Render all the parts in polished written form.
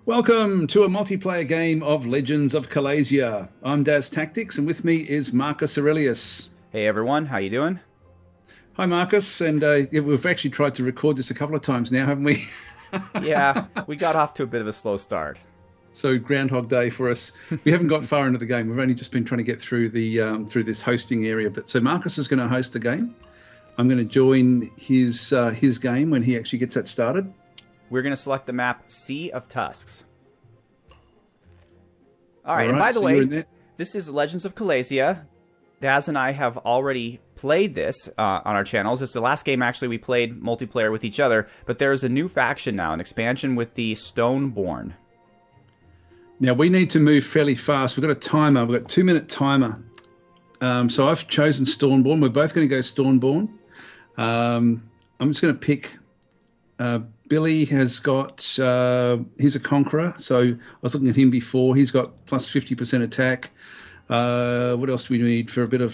Welcome to a multiplayer game of Legends of Callasia. I'm DasTactics, and with me is Marcus Aurelius. Hey everyone, how you doing? Hi Marcus, and we've actually tried to record this a couple of times now, haven't we? Yeah, we got off to a bit of a slow start. So Groundhog Day for us. We haven't got far into the game. We've only just been trying to get through the through this hosting area. But so Marcus is going to host the game. I'm going to join his game when he actually gets that started. We're going to select the map Sea of Tusks. All right, and by the way, this is Legends of Callasia. Daz and I have already played this on our channels. It's the last game, actually, we played multiplayer with each other. But there is a new faction now, an expansion with the Stoneborn. Now, we need to move fairly fast. We've got a timer. We've got a 2-minute timer. So I've chosen Stoneborn. We're both going to go Stoneborn. I'm just going to pick... Billy has got... he's a conqueror. So I was looking at him before. He's got plus 50% attack. What else do we need for a bit of...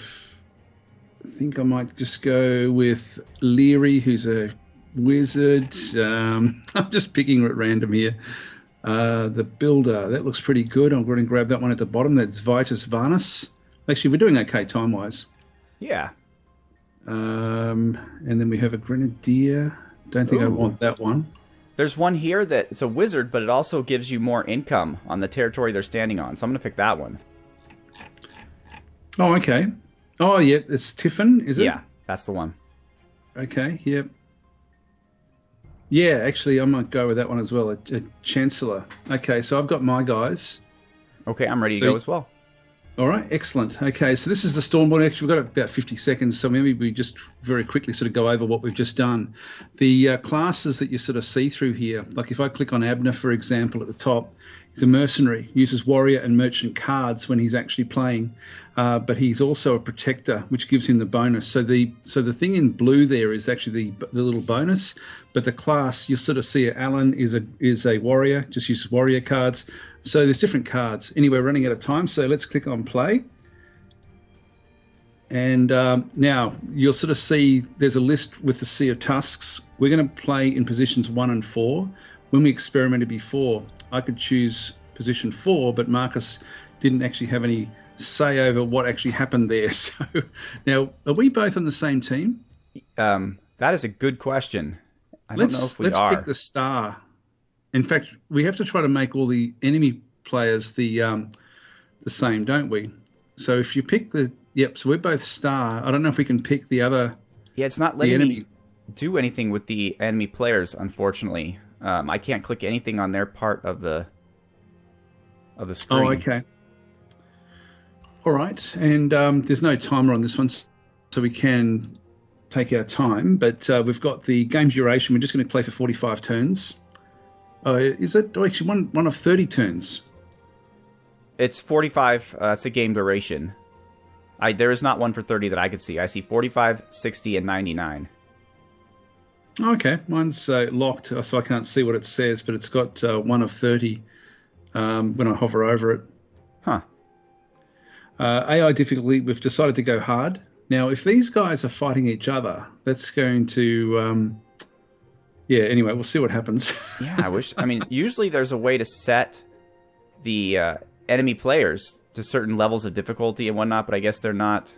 I think I might just go with Leary, who's a wizard. I'm just picking at random here. The builder, that looks pretty good. I'm going to grab that one at the bottom. That's Vitus Varnus. Actually, we're doing okay time-wise. Yeah. And then we have a grenadier. Don't think I want that one. There's one here that it's a wizard, but it also gives you more income on the territory they're standing on. So I'm going to pick that one. Oh, okay. Oh, yeah, it's Tiffin, is it? Yeah, that's the one. Okay, yep. Yeah, actually, I might go with that one as well, a Chancellor. Okay, so I've got my guys. Okay, I'm ready to go as well. All right, excellent. Okay, so this is the Stormborn. Actually, we've got about 50 seconds, so maybe we just very quickly sort of go over what we've just done. The classes that you sort of see through here, like if I click on Abner, for example, at the top, he's a mercenary, uses warrior and merchant cards when he's actually playing, but he's also a protector, which gives him the bonus. So the thing in blue there is actually the little bonus, but the class you sort of see Alan is a warrior, just uses warrior cards. So there's different cards. Anyway, we're running out of time, so let's click on play. And now you'll sort of see there's a list with the Sea of Tusks. We're going to play in positions 1 and 4. When we experimented before, I could choose position 4, but Marcus didn't actually have any say over what actually happened there. So now, are we both on the same team? That is a good question. I don't know if we are. Let's pick the star. In fact, we have to try to make all the enemy players the same, don't we? So if you pick so we're both star. I don't know if we can pick the other. Yeah, it's not letting me do anything with the enemy players, unfortunately. I can't click anything on their part of the screen. Oh, okay. All right, and there's no timer on this one, so we can take our time. But we've got the game duration. We're just going to play for 45 turns. Is it? Oh, actually, one of 30 turns. It's 45. That's the game duration. There is not one for 30 that I could see. I see 45, 60, and 99. Okay, mine's locked, so I can't see what it says, but it's got 1 of 30 when I hover over it. Huh. AI difficulty, we've decided to go hard. Now, if these guys are fighting each other, that's going to... yeah, anyway, we'll see what happens. Yeah, I mean, usually there's a way to set the enemy players to certain levels of difficulty and whatnot, but I guess they're not.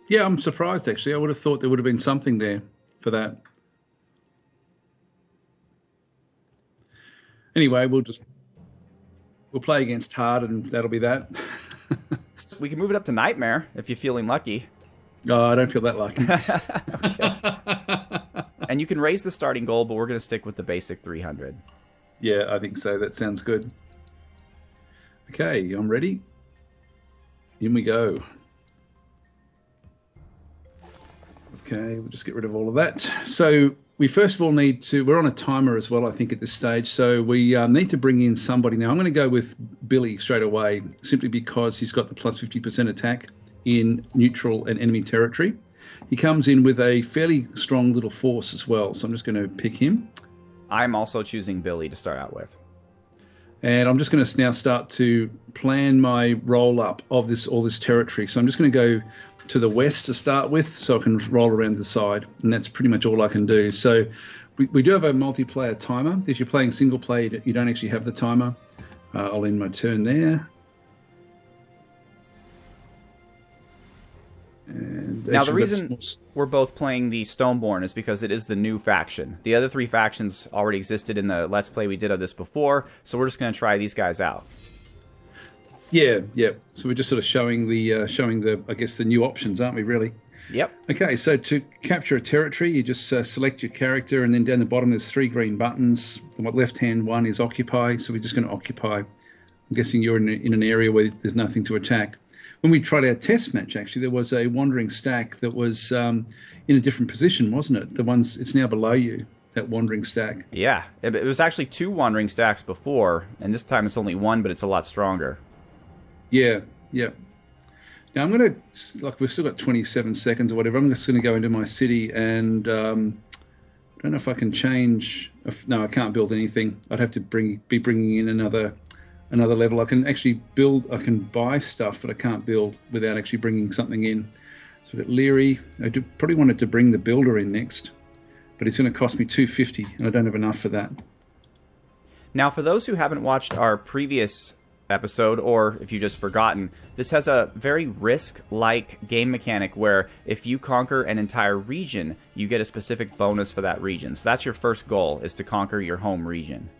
Yeah, I'm surprised, actually. I would have thought there would have been something there for that. Anyway, we'll play against hard, and that'll be that. We can move it up to Nightmare if you're feeling lucky. Oh, I don't feel that lucky. And you can raise the starting goal, but we're going to stick with the basic 300. Yeah, I think so. That sounds good. Okay, I'm ready. In we go. Okay, we'll just get rid of all of that. So we first of all need to... We're on a timer as well, I think, at this stage. So we need to bring in somebody. Now, I'm going to go with Billy straight away, simply because he's got the plus 50% attack in neutral and enemy territory. He comes in with a fairly strong little force as well, so I'm just going to pick him. I'm also choosing Billy to start out with. And I'm just going to now start to plan my roll-up of all this territory. So I'm just going to go to the west to start with, so I can roll around the side, and that's pretty much all I can do. So we do have a multiplayer timer. If you're playing single player, you don't actually have the timer. I'll end my turn there. And now, the reason we're both playing the Stoneborn is because it is the new faction. The other 3 factions already existed in the Let's Play we did of this before, so we're just going to try these guys out. Yeah. So we're just sort of showing the I guess the new options, aren't we? Really. Yep. Okay, so to capture a territory, you just select your character, and then down the bottom there's 3 green buttons. The left-hand one is occupy, so we're just going to occupy. I'm guessing you're in an area where there's nothing to attack. When we tried our test match, actually, there was a wandering stack that was in a different position, wasn't it? It's now below you, that wandering stack. Yeah, it was actually 2 wandering stacks before, and this time it's only 1, but it's a lot stronger. Yeah. Now I'm going to, we've still got 27 seconds or whatever. I'm just going to go into my city and I don't know if I can change. No, I can't build anything. I'd have to be bringing in another level. I can actually build. I can buy stuff, but I can't build without actually bringing something in. So we've got Leary. I probably wanted to bring the builder in next, but it's going to cost me 250, and I don't have enough for that. Now, for those who haven't watched our previous episode, or if you've just forgotten, this has a very Risk-like game mechanic where if you conquer an entire region, you get a specific bonus for that region. So that's your first goal, is to conquer your home region.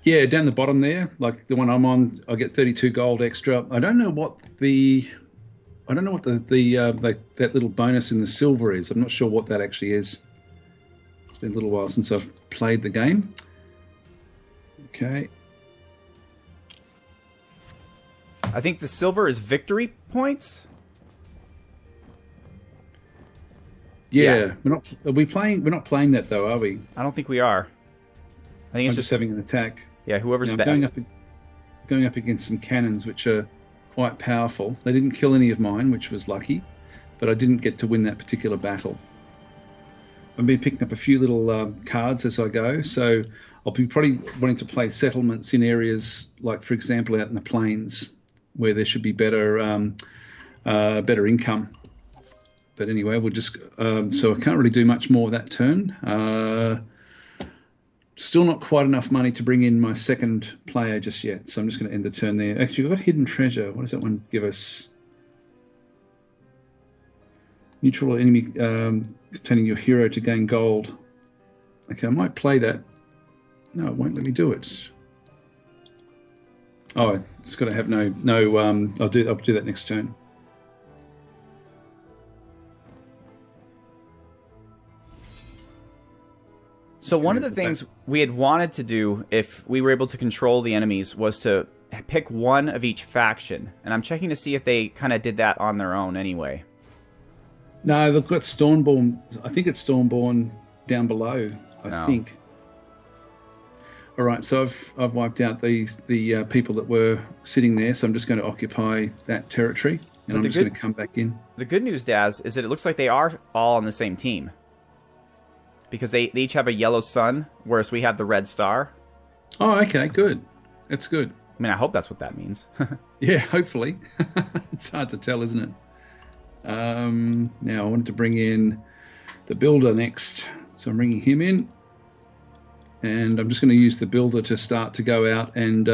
Yeah, down the bottom there, like the one I'm on, I get 32 gold extra. I don't know what that little bonus in the silver is. I'm not sure what that actually is. It's been a little while since I've played the game. Okay. I think the silver is victory points. Yeah. We're not playing that though, are we? I don't think we are. I think it's just having an attack. Yeah, whoever's best. Going up against some cannons, which are quite powerful. They didn't kill any of mine, which was lucky, but I didn't get to win that particular battle. I've been picking up a few little cards as I go, so I'll be probably wanting to play settlements in areas like, for example, out in the plains, where there should be better income. But anyway, we'll just so I can't really do much more that turn. Still not quite enough money to bring in my second player just yet, so I'm just going to end the turn there. Actually, we've got hidden treasure. What does that one give us? Neutral enemy containing your hero to gain gold. Okay, I might play that. No, it won't let me do it. Oh, it's got to have no. I'll do that next turn. So one of the things we had wanted to do, if we were able to control the enemies, was to pick one of each faction. And I'm checking to see if they kind of did that on their own anyway. No, they've got Stoneborne. I think it's Stoneborne down below. I think. All right, so I've wiped out the people that were sitting there, so I'm just going to occupy that territory, and I'm just going to come back in. The good news, Daz, is that it looks like they are all on the same team. Because they each have a yellow sun, whereas we have the red star. Oh, okay, good. That's good. I mean, I hope that's what that means. Yeah, hopefully. It's hard to tell, isn't it? Now, I wanted to bring in the builder next. So I'm bringing him in. And I'm just going to use the builder to start to go out and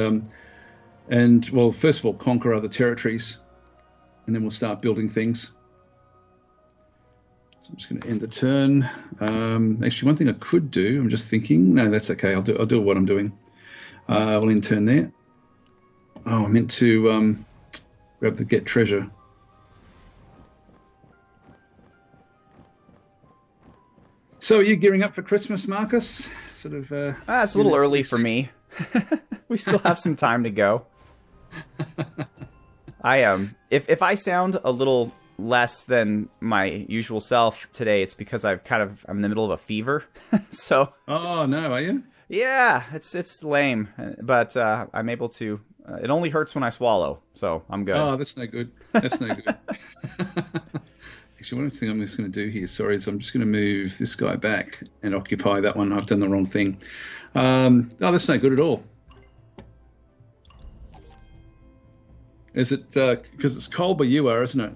well, first of all, conquer other territories. And then we'll start building things. So I'm just going to end the turn. Actually, one thing I could do, I'm just thinking, no, that's okay. I'll do what I'm doing. We'll end turn there. Oh, I meant to grab the get treasure. So are you gearing up for Christmas, Marcus? Sort of. It's a little early for me. We still have some time to go. I am. If I sound a little less than my usual self today, it's because I'm in the middle of a fever. So. Oh no, are you? Yeah, it's lame, but I'm able to. It only hurts when I swallow, so I'm good. Oh, that's no good. That's no good. Actually, one thing I'm just going to do here, sorry, is I'm just going to move this guy back and occupy that one. I've done the wrong thing. Oh, that's no good at all. Is it because it's cold where you are, isn't it?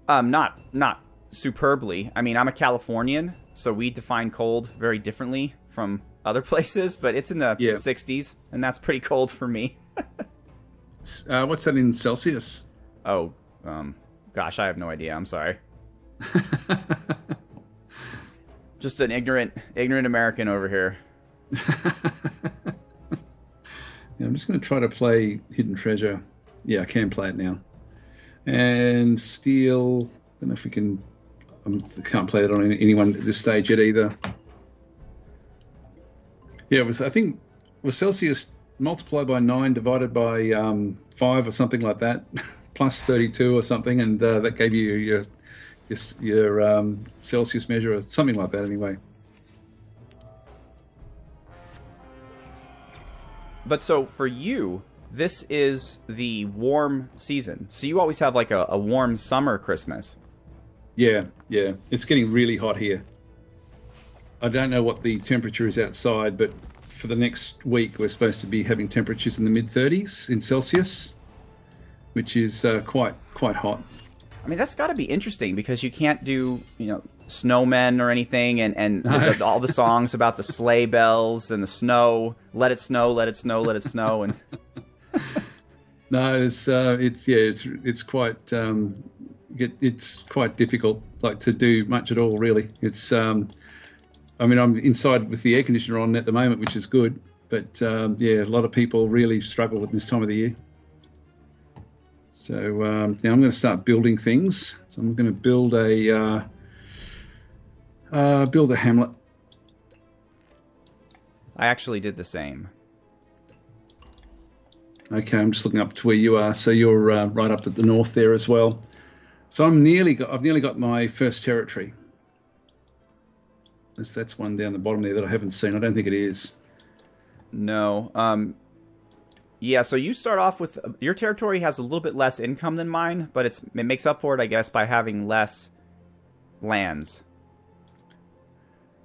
Not superbly. I mean, I'm a Californian, so we define cold very differently from other places, but it's in the 60s, and that's pretty cold for me. What's that in Celsius? Oh, gosh, I have no idea. I'm sorry. Just an ignorant American over here. Yeah, I'm just going to try to play Hidden Treasure. Yeah, I can play it now. And Steel. I don't know if we can. I can't play it on anyone at this stage yet either. Yeah, it was. I think was Celsius multiplied by 9 divided by 5 or something like that, plus 32 or something, and that gave you your Celsius measure or something like that. Anyway. But so for you, this is the warm season. So you always have like a warm summer Christmas. Yeah. It's getting really hot here. I don't know what the temperature is outside, but for the next week, we're supposed to be having temperatures in the mid-30s in Celsius, which is quite hot. I mean, that's got to be interesting because you can't do, snowmen or anything, and all the songs about the sleigh bells and the snow. Let it snow, let it snow, let it snow, and no, it's quite difficult, like to do much at all. Really, it's. I mean, I'm inside with the air conditioner on at the moment, which is good, but a lot of people really struggle with this time of the year. So now I'm going to start building things. So I'm going to build a hamlet. I actually did the same. Okay, I'm just looking up to where you are. So you're right up at the north there as well. So I've nearly got my first territory. That's one down the bottom there that I haven't seen. I don't think it is. No. Yeah, so you start off with... Your territory has a little bit less income than mine, but it makes up for it, I guess, by having less lands.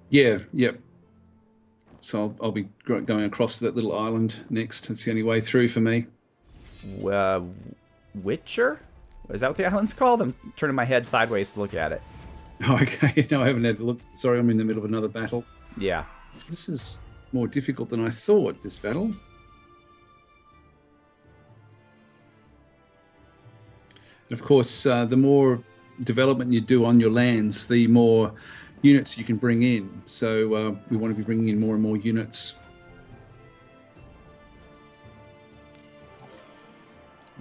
Yeah, yep. So I'll be going across to that little island next. It's the only way through for me. Witcher? Is that what the island's called? I'm turning my head sideways to look at it. Oh, okay. No, I haven't had a look. Sorry, I'm in the middle of another battle. Yeah. This is more difficult than I thought, this battle. And of course, the more development you do on your lands, the more units you can bring in. So we want to be bringing in more and more units.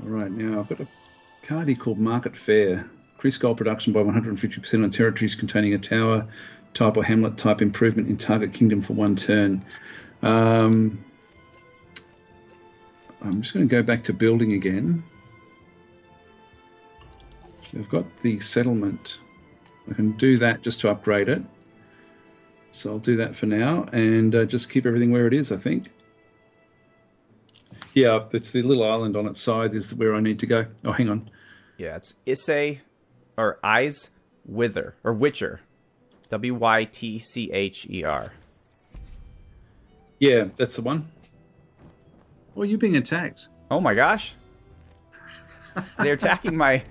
All right, now I've got a card here called Market Fair. Increase gold production by 150% on territories containing a tower type or hamlet type improvement in target kingdom for 1 turn. I'm just going to go back to building again. I've got the settlement. I can do that just to upgrade it. So I'll do that for now and just keep everything where it is, I think. Yeah, it's the little island on its side is where I need to go. Oh, hang on. Yeah, it's Issei, or Eyes Wither, or Witcher. Wytcher. Yeah, that's the one. Oh, you're being attacked. Oh my gosh. They're attacking my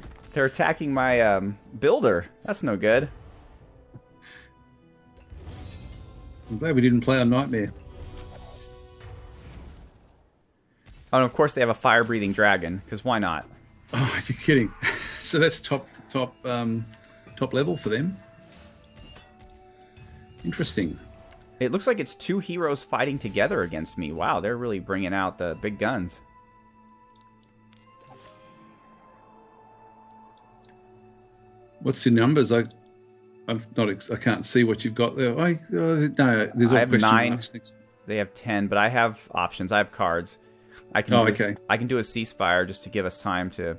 builder. That's no good. I'm glad we didn't play on Nightmare. Oh, and of course they have a fire-breathing dragon, because why not? Oh, you're kidding. So that's top level for them. Interesting. It looks like it's 2 heroes fighting together against me. Wow, they're really bringing out the big guns. What's the numbers? I can't see what you've got there. No, there's all I have question 9. marks. They have 10, but I have options. I have cards. I can I can do a ceasefire just to give us time to,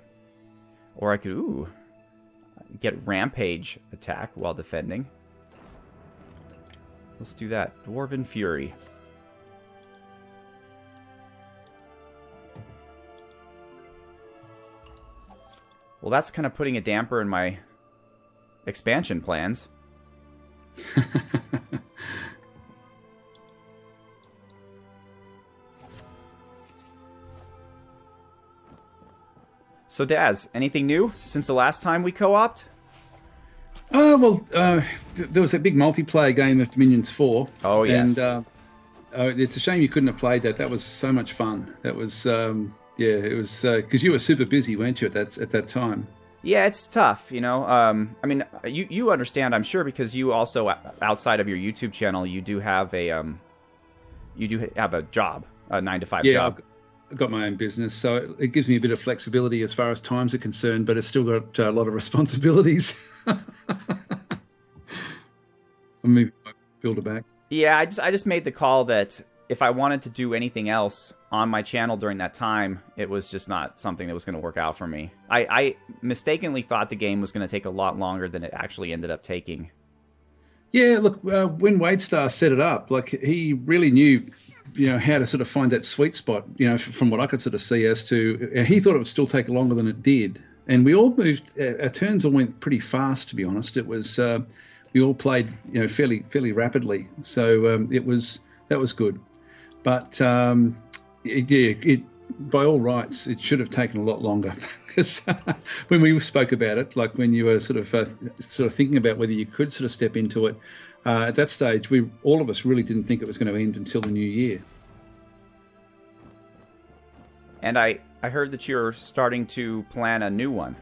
or I could get rampage attack while defending. Let's do that. Dwarven Fury. Well, that's kind of putting a damper in my expansion plans. So, Daz, anything new since the last time we co-opted? There was that big multiplayer game of Dominions 4. Oh, yes. And it's a shame you couldn't have played that. That was so much fun. That was, it was, because you were super busy, weren't you, at that time? Yeah, it's tough, you know. I mean, you understand, I'm sure, because you also, outside of your YouTube channel, you do have a job, a 9-to-5 job. I've got my own business, so it gives me a bit of flexibility as far as times are concerned, but it's still got a lot of responsibilities. I moved my builder back. Yeah, I just made the call that if I wanted to do anything else on my channel during that time, it was just not something that was going to work out for me. I mistakenly thought the game was going to take a lot longer than it actually ended up taking. Yeah, look, when Wadestar set it up, like, he really knew, you know, how to sort of find that sweet spot, you know, from what I could sort of see as to, he thought it would still take longer than it did. And we all moved, our turns all went pretty fast, to be honest. It was, we all played, you know, fairly rapidly. So that was good. But by all rights, it should have taken a lot longer. Because when we spoke about it, like when you were sort of thinking about whether you could sort of step into it, at that stage, all of us really didn't think it was going to end until the new year. And I heard that you're starting to plan a new one.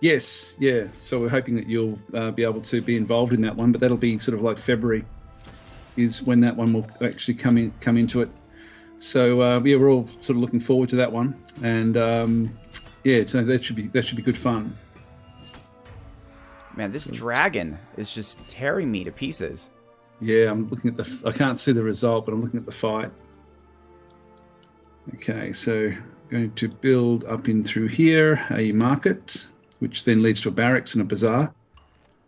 Yes, yeah. So we're hoping that you'll be able to be involved in that one, but that'll be sort of like February is when that one will actually come into it. So we're all sort of looking forward to that one, and so that should be good fun. Man, this dragon is just tearing me to pieces. Yeah, I'm looking at I can't see the result, but I'm looking at the fight. Okay, so I'm going to build up in through here a market, which then leads to a barracks and a bazaar.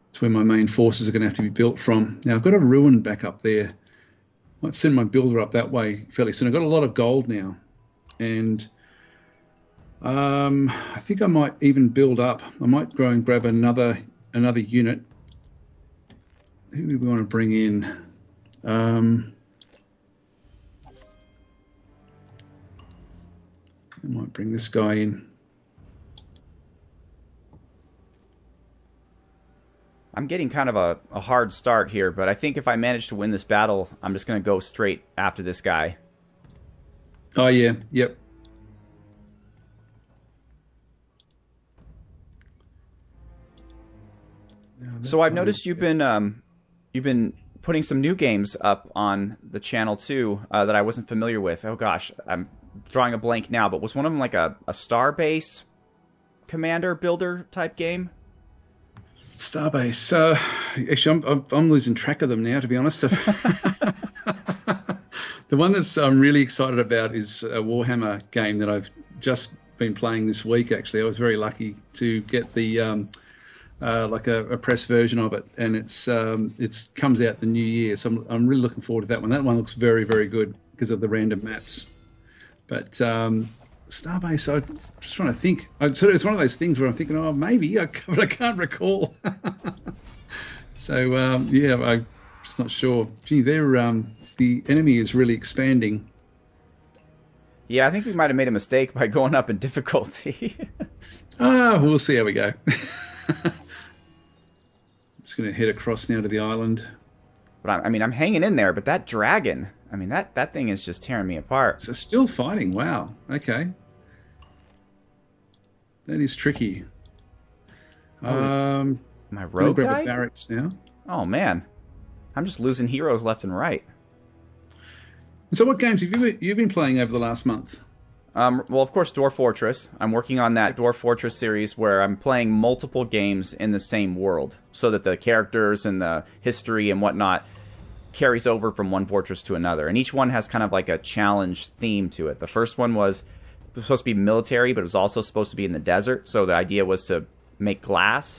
That's where my main forces are going to have to be built from. Now, I've got a ruin back up there. I might send my builder up that way fairly soon. I've got a lot of gold now, and I think I might even build up. I might go and grab another unit. Who do we want to bring in? I might bring this guy in. I'm getting kind of a hard start here, but I think if I manage to win this battle, I'm just going to go straight after this guy. Oh, yeah. Yep. So I've noticed you've been putting some new games up on the channel too that I wasn't familiar with. Oh gosh, I'm drawing a blank now, but was one of them like a Starbase commander builder type game? Starbase. Actually, I'm losing track of them now, to be honest. The one that's I'm really excited about is a Warhammer game that I've just been playing this week. Actually, I was very lucky to get the like a press version of it, and it's comes out the new year. So I'm really looking forward to that one. That one looks very, very good because of the random maps. But Starbase, I'm just trying to think. It's one of those things where I'm thinking, oh, maybe, but I can't recall. So I'm just not sure. Gee, the enemy is really expanding. Yeah, I think we might have made a mistake by going up in difficulty. We'll see how we go. I'm just going to head across now to the island. But I'm hanging in there, but that dragon, that thing is just tearing me apart. So still fighting. Wow. Okay. That is tricky. My rogue grab guy? a barracks now. Oh man, I'm just losing heroes left and right. So what games have you been playing over the last month? Well, of course, Dwarf Fortress. I'm working on that Dwarf Fortress series where I'm playing multiple games in the same world so that the characters and the history and whatnot carries over from one fortress to another. And each one has kind of like a challenge theme to it. The first one was supposed to be military, but it was also supposed to be in the desert. So the idea was to make glass.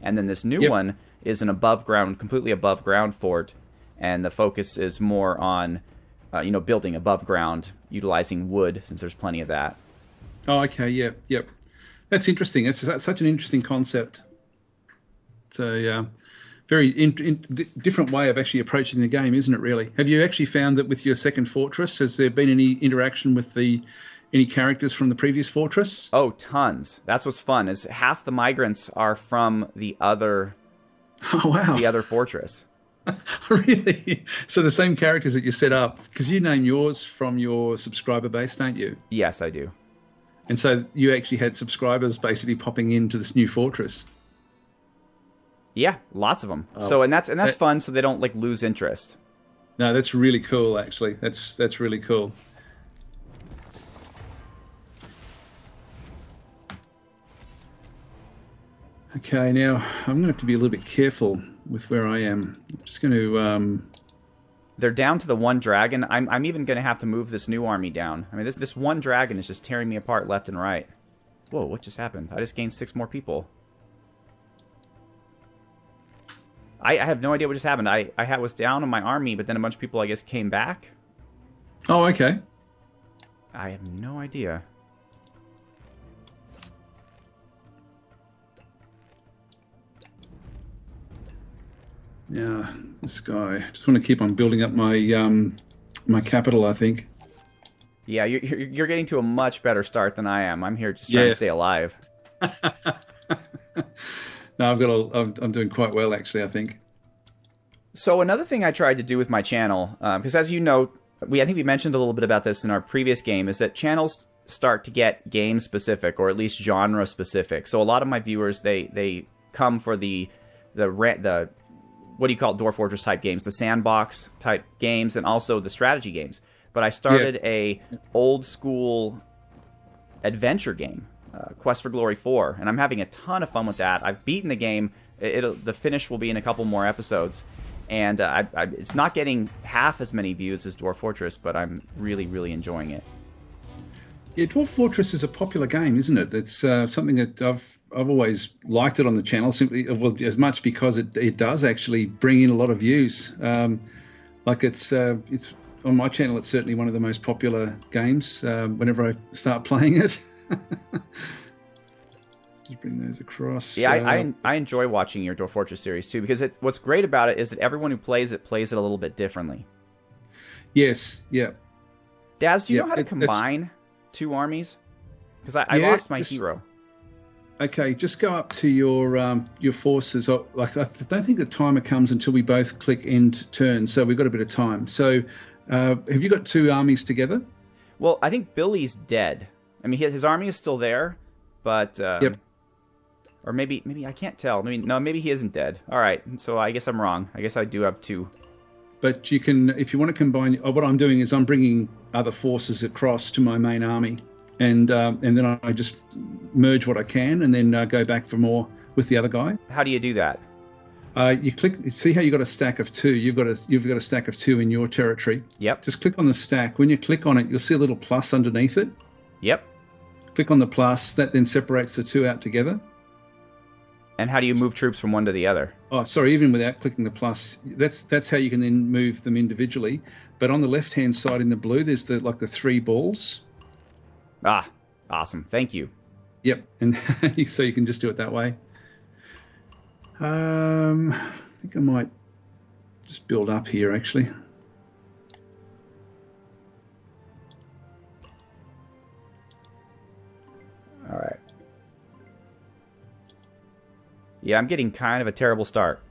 And then this new one is an completely above ground fort. And the focus is more on building above ground, utilizing wood, since there's plenty of that. Oh, okay, yep. That's interesting. It's such an interesting concept. It's a very different way of actually approaching the game, isn't it, really? Have you actually found that with your second fortress, has there been any interaction with any characters from the previous fortress? Oh, tons. That's what's fun, is half the migrants are from the other Oh, wow. the other fortress. Really? So the same characters that you set up, because you name yours from your subscriber base, don't you? Yes, I do. And so you actually had subscribers basically popping into this new fortress. Yeah, lots of them. Oh, so and that's fun, so they don't like lose interest. No, that's really cool. Actually, that's really cool. Okay, now I'm going to have to be a little bit careful with where I am. I'm just going to. They're down to the one dragon. I'm even going to have to move this new army down. I mean, this one dragon is just tearing me apart left and right. Whoa, what just happened? I just gained 6 more people. I have no idea what just happened. I was down on my army, but then a bunch of people, I guess, came back. Oh, okay. I have no idea. Yeah, this guy. Just want to keep on building up my my capital, I think. Yeah, you're getting to a much better start than I am. I'm here just trying to stay alive. No, I'm doing quite well, actually, I think. So another thing I tried to do with my channel, because as you know, I think we mentioned a little bit about this in our previous game, is that channels start to get game specific, or at least genre specific. So a lot of my viewers, they come for the what do you call it, Dwarf Fortress type games, the sandbox type games, and also the strategy games. But I started a old school adventure game, Quest for Glory 4, and I'm having a ton of fun with that. I've beaten the game. The finish will be in a couple more episodes, and it's not getting half as many views as Dwarf Fortress, but I'm really, really enjoying it. Yeah, Dwarf Fortress is a popular game, isn't it? It's something that I've always liked it on the channel, simply as much because it does actually bring in a lot of views. Like it's on my channel, it's certainly one of the most popular games whenever I start playing it. Just bring those across. Yeah, I enjoy watching your Dwarf Fortress series too, because what's great about it is that everyone who plays it a little bit differently. Yes, yeah. Daz, do you know how to combine 2 armies? Because I lost my hero. Okay, just go up to your forces. Like, I don't think the timer comes until we both click end turn, so we've got a bit of time. So have you got 2 armies together? Well, I think Billy's dead. I mean, his army is still there, but yep. Or maybe I can't tell. Maybe he isn't dead. All right, so I guess I'm wrong. I guess I do have 2. But you can, if you want to combine. What I'm doing is I'm bringing other forces across to my main army, and then I just merge what I can, and then go back for more with the other guy. How do you do that? You click. See how you got a stack of 2. You've got a stack of 2 in your territory. Yep. Just click on the stack. When you click on it, you'll see a little plus underneath it. Yep. Click on the plus. That then separates the 2 out together. And how do you move troops from one to the other? Oh, sorry, even without clicking the plus, that's how you can then move them individually. But on the left-hand side in the blue, there's the 3 balls. Ah, awesome. Thank you. Yep, and so you can just do it that way. I think I might just build up here, actually. All right. Yeah, I'm getting kind of a terrible start.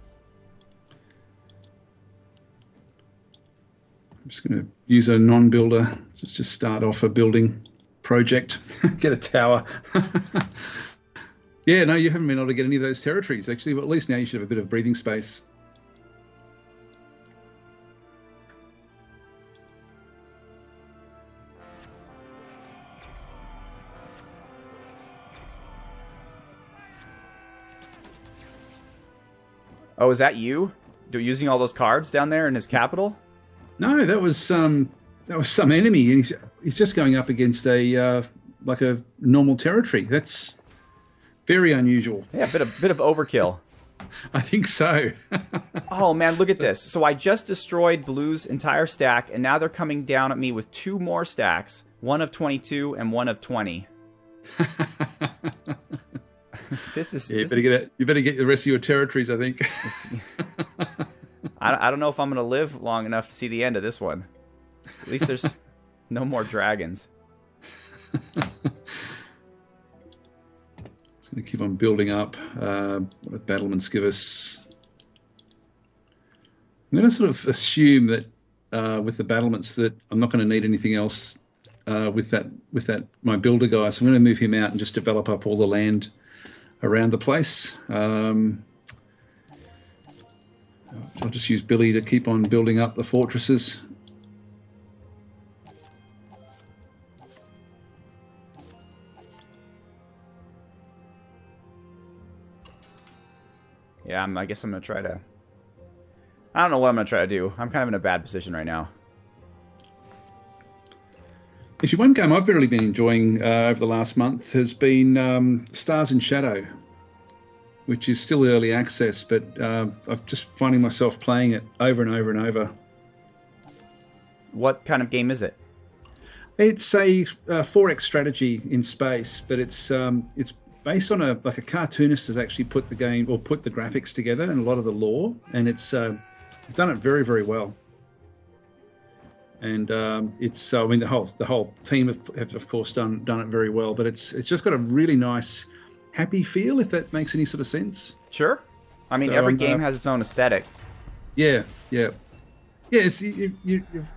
I'm just going to use a non-builder. Let's just start off a building project. Get a tower. Yeah, no, you haven't been able to get any of those territories, actually. But at least now you should have a bit of breathing space. Oh, is that you? Using all those cards down there in his capital? No, that was some enemy, and he's just going up against a normal territory. That's very unusual. Yeah, a bit of overkill. I think so. Oh man, look at this. So I just destroyed Blue's entire stack, and now they're coming down at me with 2 more stacks, one of 22 and one of 20. This is. Yeah, you better get the rest of your territories, I think. I don't know if I'm going to live long enough to see the end of this one. At least there's no more dragons. It's going to keep on building up. What do battlements give us? I'm going to sort of assume that with the battlements that I'm not going to need anything else with that my builder guy. So I'm going to move him out and just develop up all the land around the place. I'll just use Billy to keep on building up the fortresses. Yeah, I guess I'm going to try to... I don't know what I'm going to try to do. I'm kind of in a bad position right now. Actually, one game I've really been enjoying over the last month has been Stars and Shadow, which is still early access, but I'm just finding myself playing it over and over and over. What kind of game is it? It's a 4X strategy in space, but it's based on a cartoonist has actually put the game or put the graphics together and a lot of the lore, and it's done it very, very well. And it's I mean the whole team have of course done it very well, but it's just got a really nice happy feel, if that makes any sort of sense. Sure. I mean, so, every game has its own aesthetic. Yeah. You're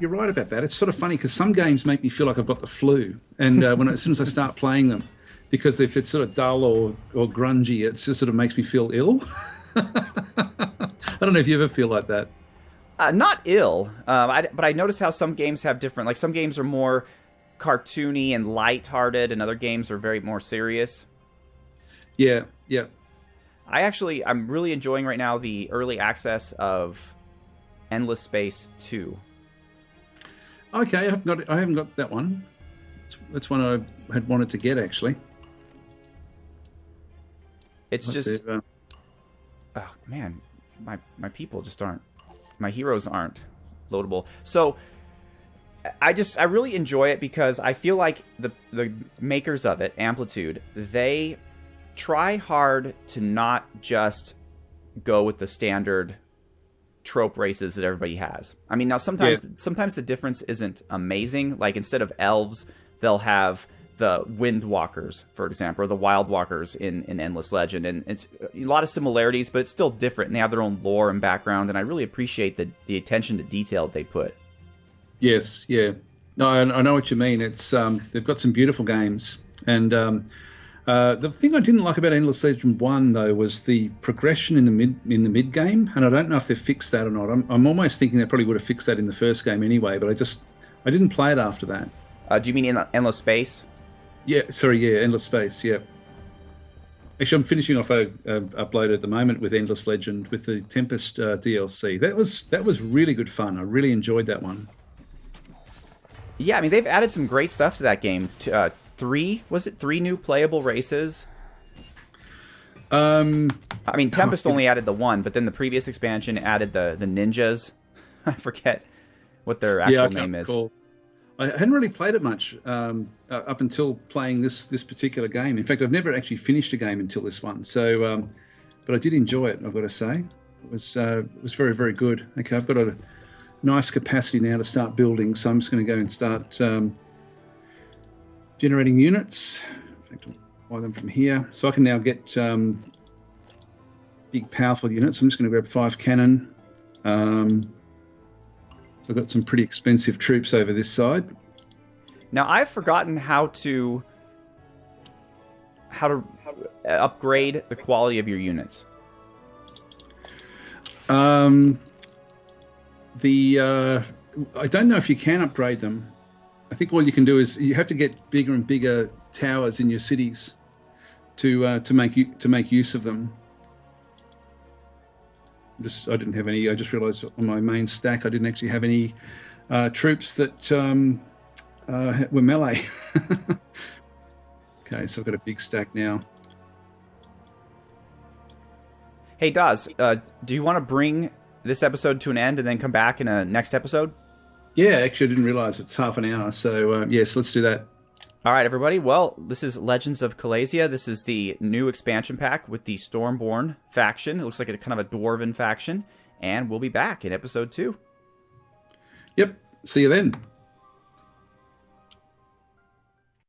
right about that. It's sort of funny because some games make me feel like I've got the flu, and as soon as I start playing them, because if it's sort of dull or grungy, it just sort of makes me feel ill. I don't know if you ever feel like that. Not ill, but I notice how some games have different. Like some games are more cartoony and lighthearted, and other games are very more serious. Yeah. I'm really enjoying right now the early access of Endless Space 2. Okay, I haven't got that one. That's one I had wanted to get actually. It's just, oh man, my people just aren't. My heroes aren't loadable. So I really enjoy it because I feel like the makers of it, Amplitude, they try hard to not just go with the standard trope races that everybody has. I mean, now sometimes the difference isn't amazing. Like instead of elves, they'll have the Windwalkers, for example, or the Wildwalkers in Endless Legend, and it's a lot of similarities, but it's still different, and they have their own lore and background, and I really appreciate the attention to detail they put. Yes, yeah. No, I know what you mean. It's they've got some beautiful games, and the thing I didn't like about Endless Legend 1 though was the progression in the mid game, and I don't know if they've fixed that or not. I'm almost thinking they probably would have fixed that in the first game anyway, but I didn't play it after that. Do you mean in Endless Space? Yeah, Endless Space, yeah. Actually, I'm finishing off a upload at the moment with Endless Legend with the Tempest DLC. That was really good fun. I really enjoyed that one. Yeah, I mean, they've added some great stuff to that game. Three new playable races? I mean, Tempest only added the one, but then the previous expansion added the ninjas. I forget what their actual name is. I hadn't really played it much up until playing this particular game. In fact, I've never actually finished a game until this one. So, but I did enjoy it, I've got to say. It was very, very good. Okay, I've got a nice capacity now to start building, so I'm just going to go and start generating units. In fact, I'll buy them from here. So I can now get big, powerful units. I'm just going to grab 5 cannon. So I've got some pretty expensive troops over this side. Now I've forgotten how to upgrade the quality of your units. I don't know if you can upgrade them. I think all you can do is you have to get bigger and bigger towers in your cities to make use of them. I didn't have any. I just realised on my main stack I didn't actually have any troops that were melee. Okay, so I've got a big stack now. Hey, Daz, do you want to bring this episode to an end and then come back in a next episode? Yeah, actually, I didn't realise it's half an hour. So yes, let's do that. All right, everybody. Well, this is Legends of Callasia. This is the new expansion pack with the Stoneborn faction. It looks like a kind of a dwarven faction. And we'll be back in episode 2. Yep. See you then.